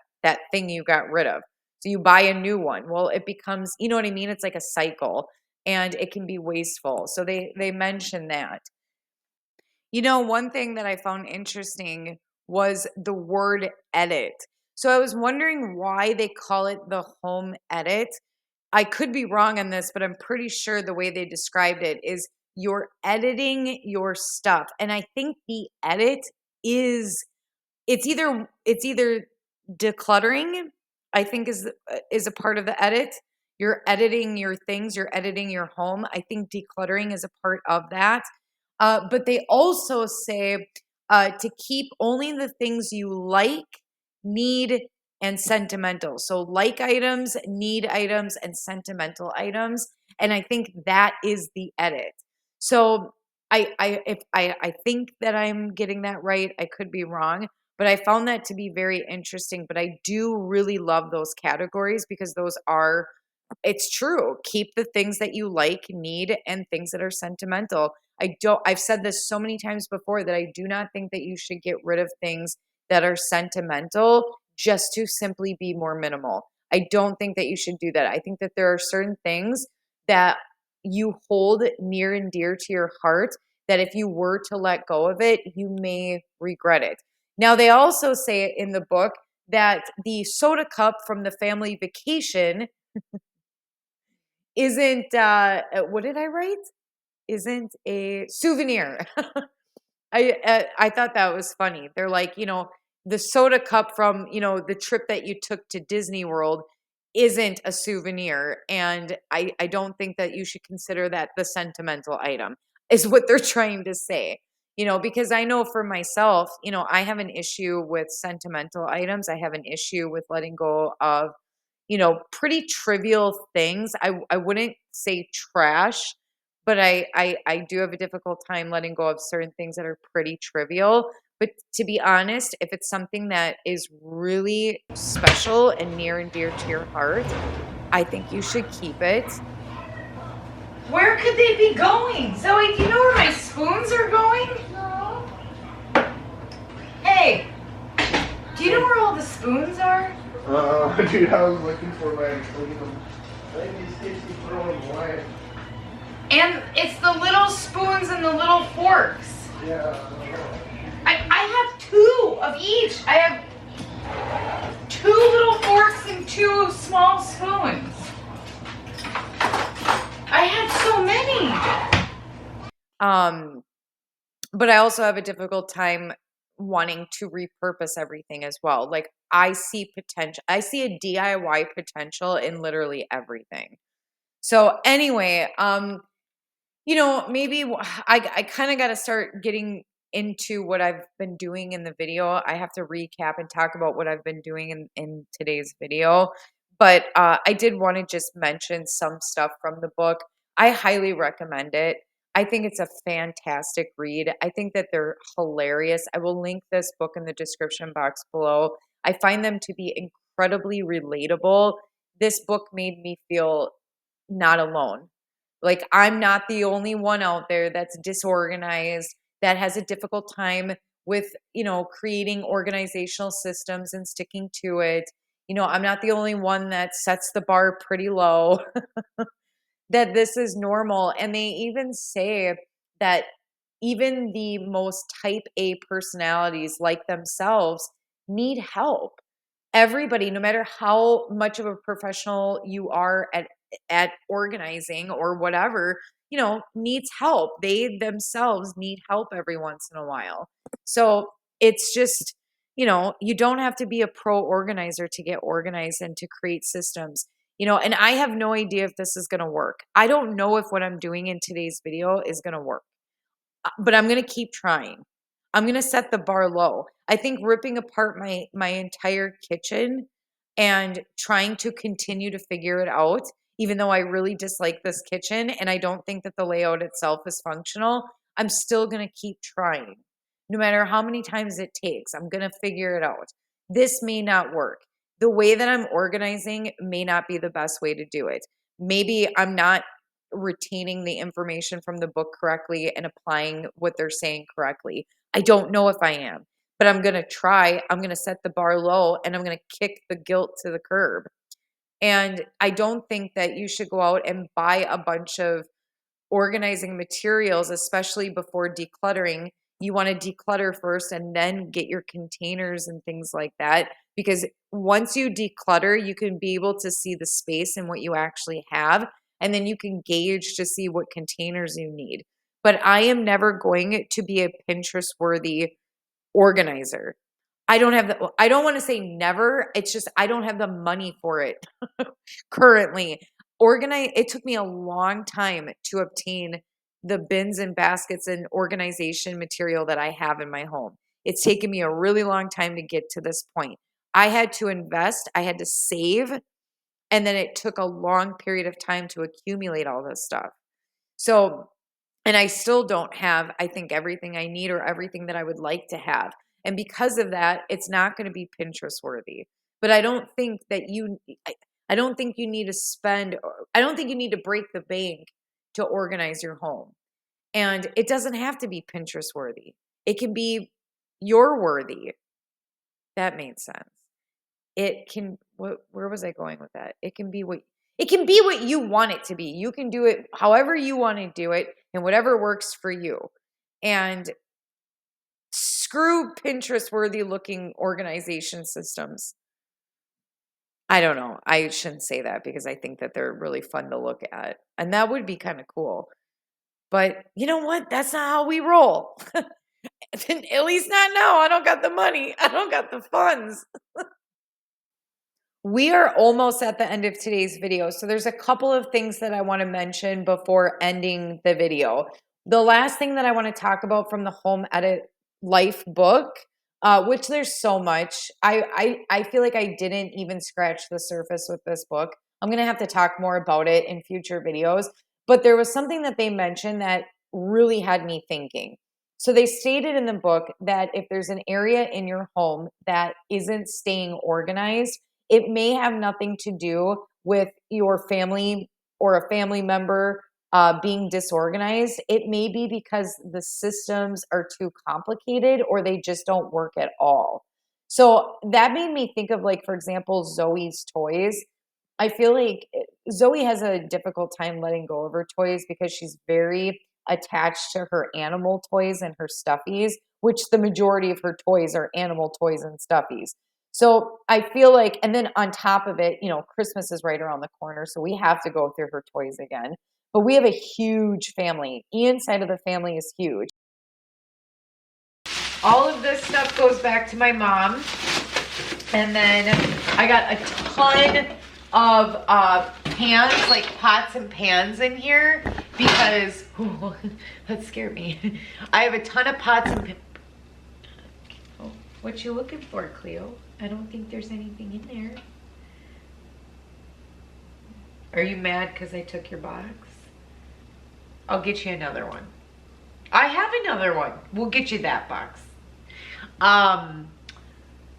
thing you got rid of. So you buy a new one. Well, it becomes, you know what I mean? It's like a cycle and it can be wasteful. So they mention that. One thing that I found interesting was the word edit. So I was wondering why they call it the home edit. I could be wrong on this, but I'm pretty sure the way they described it is you're editing your stuff. And I think the edit is it's either decluttering, I think is a part of the edit. You're editing your things, you're editing your home. I think decluttering is a part of that. But they also say to keep only the things you like, need, and sentimental. So like items, need items, and sentimental items. And I think that is the edit. So I think that I'm getting that right. I could be wrong, but I found that to be very interesting. But I do really love those categories because it's true. Keep the things that you like, need, and things that are sentimental. I've said this so many times before that I do not think that you should get rid of things that are sentimental just to simply be more minimal. I don't think that you should do that. I think that there are certain things that you hold near and dear to your heart that if you were to let go of it, you may regret it. Now, they also say in the book that the soda cup from the family vacation isn't, what did I write? Isn't a souvenir. I thought that was funny. They're like, the soda cup from, the trip that you took to Disney World isn't a souvenir. And I don't think that you should consider that the sentimental item, is what they're trying to say. Because I know for myself, I have an issue with sentimental items. I have an issue with letting go of, pretty trivial things. I wouldn't say trash, but I do have a difficult time letting go of certain things that are pretty trivial. But to be honest, if it's something that is really special and near and dear to your heart, I think you should keep it. Where could they be going? Zoe, do you know where my spoons are going? No. Hey, do you know where all the spoons are? Dude, I was looking for my freedom. I think these kids keep throwing away. And it's the little spoons and the little forks. Yeah. I have 2 of each. I have 2 little forks and 2 small spoons. I had so many. But I also have a difficult time wanting to repurpose everything as well. Like, I see potential. I see a DIY potential in literally everything. So anyway, maybe I kind of got to start getting into what I've been doing in the video. I have to recap and talk about what I've been doing in today's video. But I did want to just mention some stuff from the book. I highly recommend it. I think it's a fantastic read. I think that they're hilarious. I will link this book in the description box below. I find them to be incredibly relatable. This book made me feel not alone. Like, I'm not the only one out there that's disorganized, that has a difficult time with, creating organizational systems and sticking to it. I'm not the only one that sets the bar pretty low, that this is normal. And they even say that even the most type A personalities like themselves need help. Everybody, no matter how much of a professional you are at organizing or whatever, needs help. They themselves need help every once in a while. So it's just, you don't have to be a pro organizer to get organized and to create systems. And I have no idea if this is going to work. I don't know if what I'm doing in today's video is going to work, but I'm going to keep trying. I'm going to set the bar low. I think ripping apart my entire kitchen and trying to continue to figure it out, even though I really dislike this kitchen and I don't think that the layout itself is functional, I'm still going to keep trying. No matter how many times it takes, I'm going to figure it out. This may not work. The way that I'm organizing may not be the best way to do it. Maybe I'm not retaining the information from the book correctly and applying what they're saying correctly. I don't know if I am, but I'm going to try. I'm going to set the bar low and I'm going to kick the guilt to the curb. And I don't think that you should go out and buy a bunch of organizing materials, especially before decluttering. You want to declutter first and then get your containers and things like that. Because once you declutter, you can be able to see the space and what you actually have. And then you can gauge to see what containers you need. But I am never going to be a Pinterest worthy organizer. I don't want to say never. It's just I don't have the money for it currently. It took me a long time to obtain the bins and baskets and organization material that I have in my home. It's taken me a really long time to get to this point. I had to invest, I had to save, and then it took a long period of time to accumulate all this stuff. So, and I still don't have, I think, everything I need or everything that I would like to have. And because of that, it's not going to be Pinterest worthy. But I don't think you need to spend, I don't think you need to break the bank to organize your home. And it doesn't have to be Pinterest worthy. It can be your worthy. That made sense. It can, where was I going with that? It can be what you want it to be. You can do it however you want to do it and whatever works for you. And screw Pinterest worthy looking organization systems. I don't know. I shouldn't say that because I think that they're really fun to look at. And that would be kind of cool. But you know what? That's not how we roll. At least not now. I don't got the money. I don't got the funds. We are almost at the end of today's video. So there's a couple of things that I want to mention before ending the video. The last thing that I want to talk about from the Home Edit Life book, which there's so much. I feel like I didn't even scratch the surface with this book. I'm going to have to talk more about it in future videos. But there was something that they mentioned that really had me thinking. So they stated in the book that if there's an area in your home that isn't staying organized, it may have nothing to do with your family or a family member being disorganized. It may be because the systems are too complicated or they just don't work at all. So that made me think of, like, for example, Zoe's toys. I feel like Zoe has a difficult time letting go of her toys because she's very attached to her animal toys and her stuffies, which the majority of her toys are animal toys and stuffies. So I feel like, and then on top of it, Christmas is right around the corner, so we have to go through her toys again. But we have a huge family. Ian's side of the family is huge. All of this stuff goes back to my mom. And then I got a ton of pans, like pots and pans in here because, that scared me. I have a ton of pots and pans. Oh, what you looking for, Cleo? I don't think there's anything in there. Are you mad because I took your box? I'll get you another one. I have another one. We'll get you that box.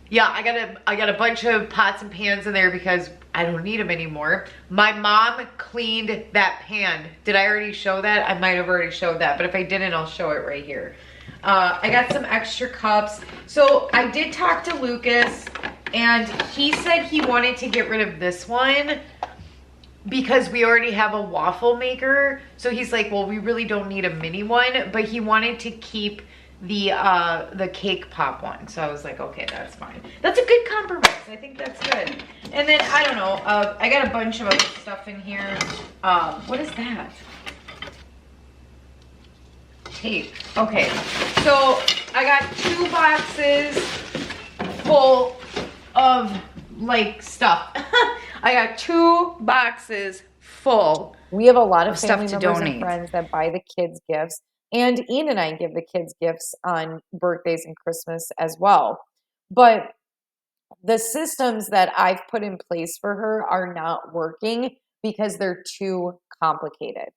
Yeah, I got a bunch of pots and pans in there because I don't need them anymore. My mom cleaned that pan. Did I already show that? I might have already showed that, but if I didn't, I'll show it right here. I got some extra cups. So I did talk to Lucas, and he said he wanted to get rid of this one because we already have a waffle maker. So he's like, well, we really don't need a mini one, but he wanted to keep the cake pop one. So I was like, okay, that's fine. That's a good compromise. I think that's good. And then I don't know, I got a bunch of other stuff in here. What is that? Tape. Okay, so I got 2 boxes full of like stuff. I got 2 boxes full. We have a lot of stuff family to members donate. and friends that buy the kids gifts. And Ian and I give the kids gifts on birthdays and Christmas as well. But the systems that I've put in place for her are not working because they're too complicated.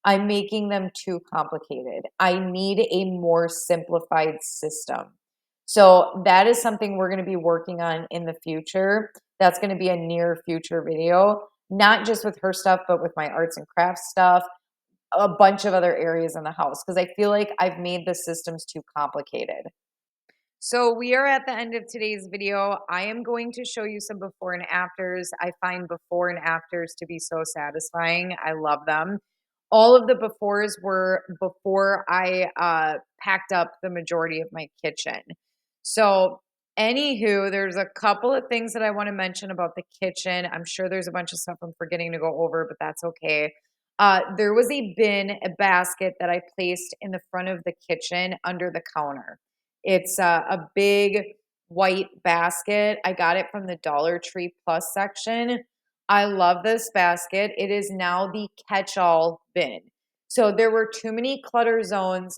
I'm making them too complicated. I need a more simplified system. So that is something we're going to be working on in the future. That's going to be a near future video, not just with her stuff, but with my arts and crafts stuff, a bunch of other areas in the house, because I feel like I've made the systems too complicated. So we are at the end of today's video. I am going to show you some before and afters. I find before and afters to be so satisfying. I love them. All of the befores were before I packed up the majority of my kitchen. So anywho, there's a couple of things that I want to mention about the kitchen. I'm sure there's a bunch of stuff I'm forgetting to go over, but that's okay. There was a basket that I placed in the front of the kitchen under the counter. It's a big white basket. I got it from the Dollar Tree Plus section. I love this basket. It is now the catch-all bin. So there were too many clutter zones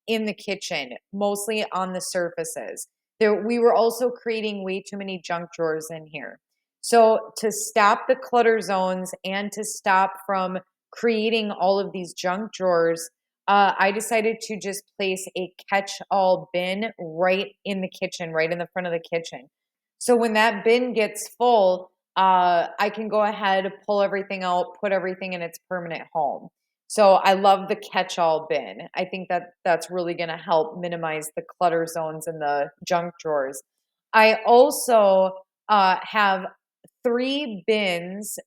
in the kitchen, mostly on the surfaces. We were also creating way too many junk drawers in here. So to stop the clutter zones and to stop from creating all of these junk drawers, I decided to just place a catch-all bin right in the kitchen, right in the front of the kitchen. So when that bin gets full, I can go ahead, pull everything out, put everything in its permanent home. So I love the catch-all bin. I think that that's really going to help minimize the clutter zones and the junk drawers. I also have 3 bins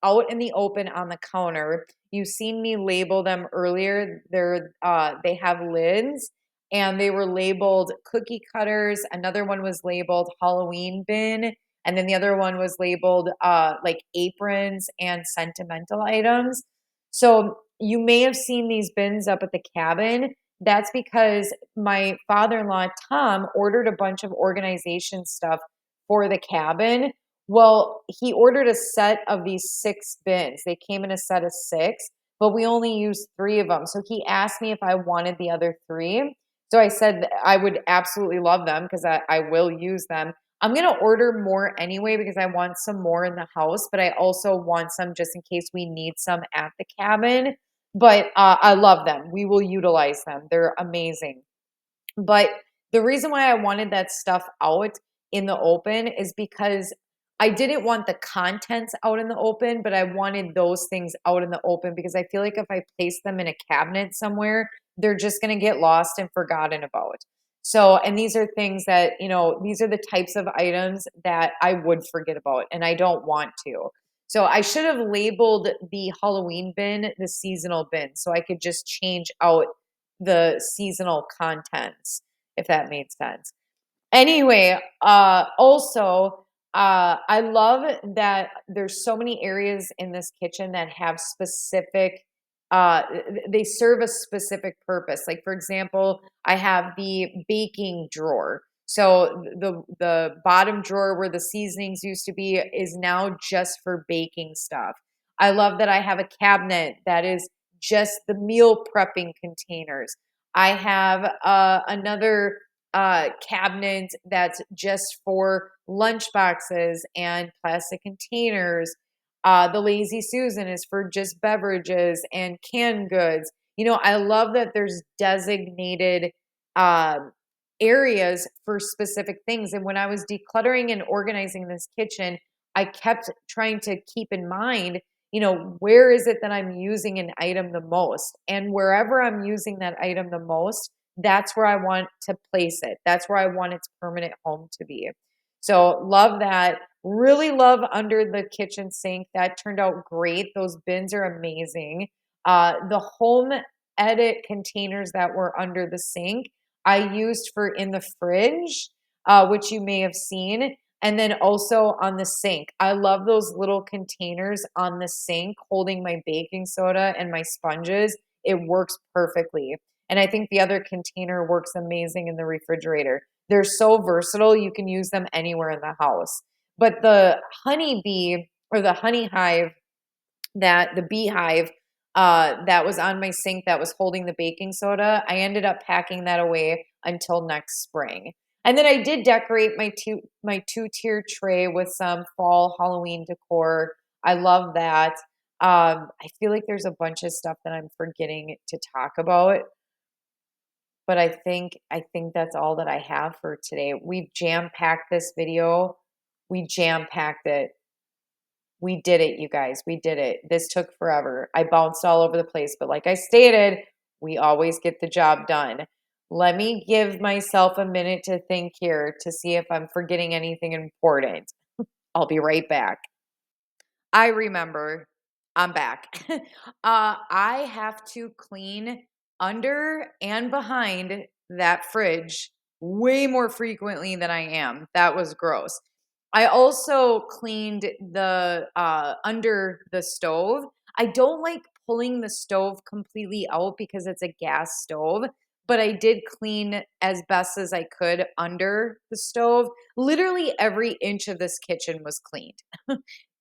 out in the open on the counter. You've seen me label them earlier. They have lids, and they were labeled cookie cutters. Another one was labeled Halloween bin, and then the other one was labeled like aprons and sentimental items. So you may have seen these bins up at the cabin. That's because my father-in-law, Tom, ordered a bunch of organization stuff for the cabin. Well, he ordered a set of these 6 bins. They came in a set of 6, but we only used 3 of them. So he asked me if I wanted the other 3. So I said I would absolutely love them because I will use them. I'm going to order more anyway because I want some more in the house, but I also want some just in case we need some at the cabin. But I love them. We will utilize them. They're amazing. But the reason why I wanted that stuff out in the open is because I didn't want the contents out in the open, but I wanted those things out in the open because I feel like if I place them in a cabinet somewhere, they're just going to get lost and forgotten about. So, and these are things that, these are the types of items that I would forget about and I don't want to. So I should have labeled the Halloween bin the seasonal bin so I could just change out the seasonal contents, if that made sense. Anyway, also, I love that there's so many areas in this kitchen that have specific, they serve a specific purpose. Like for example, I have the baking drawer. So the bottom drawer where the seasonings used to be is now just for baking stuff. I love that I have a cabinet that is just the meal prepping containers. I have another cabinet that's just for lunch boxes and plastic containers. The Lazy Susan is for just beverages and canned goods. I love that there's designated areas for specific things. And when I was decluttering and organizing this kitchen, I kept trying to keep in mind, where is it that I'm using an item the most? And wherever I'm using that item the most, that's where I want to place it. That's where I want its permanent home to be. So love that. Really love under the kitchen sink. That turned out great. Those bins are amazing. The home edit containers that were under the sink, I used for in the fridge, which you may have seen. And then also on the sink. I love those little containers on the sink holding my baking soda and my sponges. It works perfectly. And I think the other container works amazing in the refrigerator. They're so versatile, you can use them anywhere in the house. But the honeybee or the honey hive, the beehive that was on my sink that was holding the baking soda, I ended up packing that away until next spring. And then I did decorate my two-tier tray with some fall Halloween decor. I love that. I feel like there's a bunch of stuff that I'm forgetting to talk about. But I think that's all that I have for today. We've jam-packed this video. We jam-packed it. We did it, you guys. We did it. This took forever. I bounced all over the place, but like I stated, we always get the job done. Let me give myself a minute to think here to see if I'm forgetting anything important. I'll be right back. I remember. I'm back. I have to clean under and behind that fridge way more frequently than I am. That was gross. I also cleaned the under the stove. I don't like pulling the stove completely out because it's a gas stove, but I did clean as best as I could under the stove. Literally every inch of this kitchen was cleaned.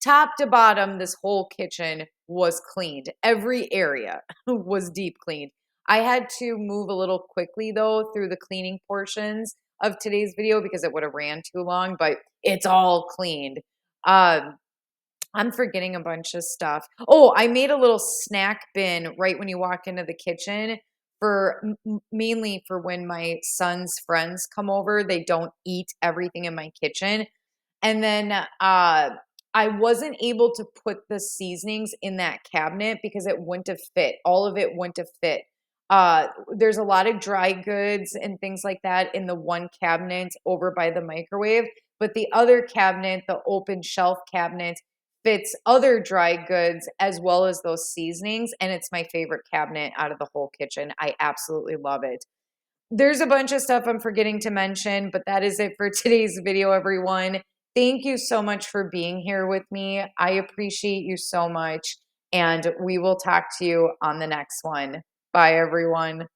Top to bottom, this whole kitchen was cleaned. Every area was deep cleaned. I had to move a little quickly though through the cleaning portions of today's video because it would have ran too long, but it's all cleaned. I'm forgetting a bunch of stuff. Oh, I made a little snack bin right when you walk into the kitchen for mainly for when my son's friends come over. They don't eat everything in my kitchen. And then I wasn't able to put the seasonings in that cabinet because it wouldn't have fit. All of it wouldn't have fit. There's a lot of dry goods and things like that in the one cabinet over by the microwave, but the other cabinet, the open shelf cabinet, fits other dry goods as well as those seasonings. And it's my favorite cabinet out of the whole kitchen. I absolutely love it. There's a bunch of stuff I'm forgetting to mention, but that is it for today's video, everyone. Thank you so much for being here with me. I appreciate you so much. And we will talk to you on the next one. Bye, everyone.